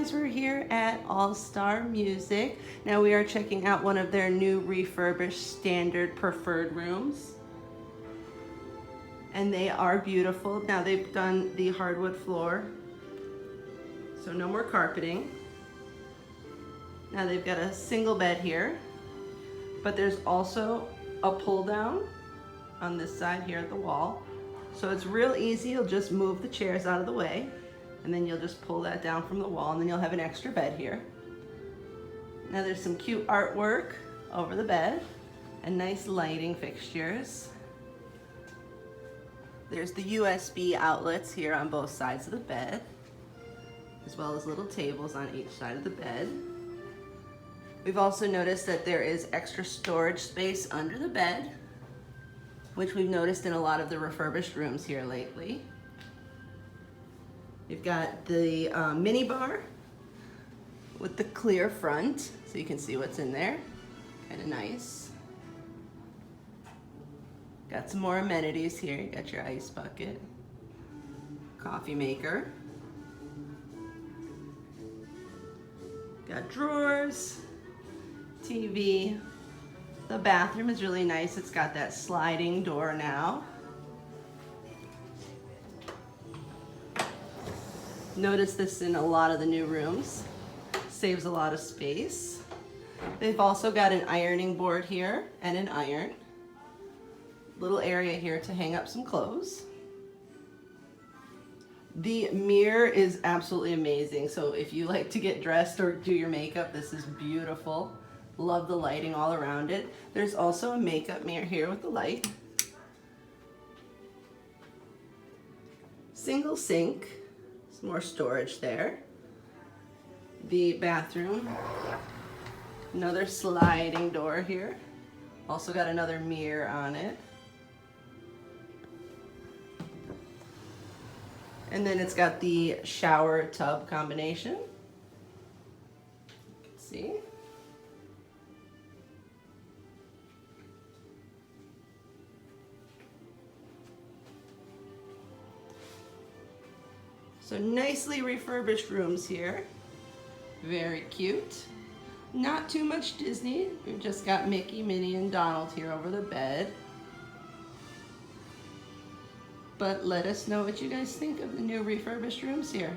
guys, we're here at All Star Music. Now we are checking out one of their new refurbished standard preferred rooms. And they are beautiful. Now they've done the hardwood floor, so no more carpeting. Now they've got a single bed here, but there's also a pull down on this side here at the wall. So it's real easy. You'll just move the chairs out of the way, and then you'll just pull that down from the wall, and then you'll have an extra bed here. Now there's some cute artwork over the bed and nice lighting fixtures. There's the USB outlets here on both sides of the bed, as well as little tables on each side of the bed. We've also noticed that there is extra storage space under the bed, which we've noticed in a lot of the refurbished rooms here lately. You've got the mini bar with the clear front, so you can see what's in there. Kind of nice. Got some more amenities here. You got your ice bucket, coffee maker. Got drawers, TV. The bathroom is really nice. It's got that sliding door now. Notice this in a lot of the new rooms. Saves a lot of space. They've also got an ironing board here and an iron. Little area here to hang up some clothes. The mirror is absolutely amazing. So if you like to get dressed or do your makeup, this is beautiful. Love the lighting all around it. There's also a makeup mirror here with the light. Single sink. Some more storage there. The bathroom. Another sliding door here. Also got another mirror on it. And then it's got the shower tub combination. See? So nicely refurbished rooms here. Very cute. Not too much Disney. We've just got Mickey, Minnie, and Donald here over the bed. But let us know what you guys think of the new refurbished rooms here.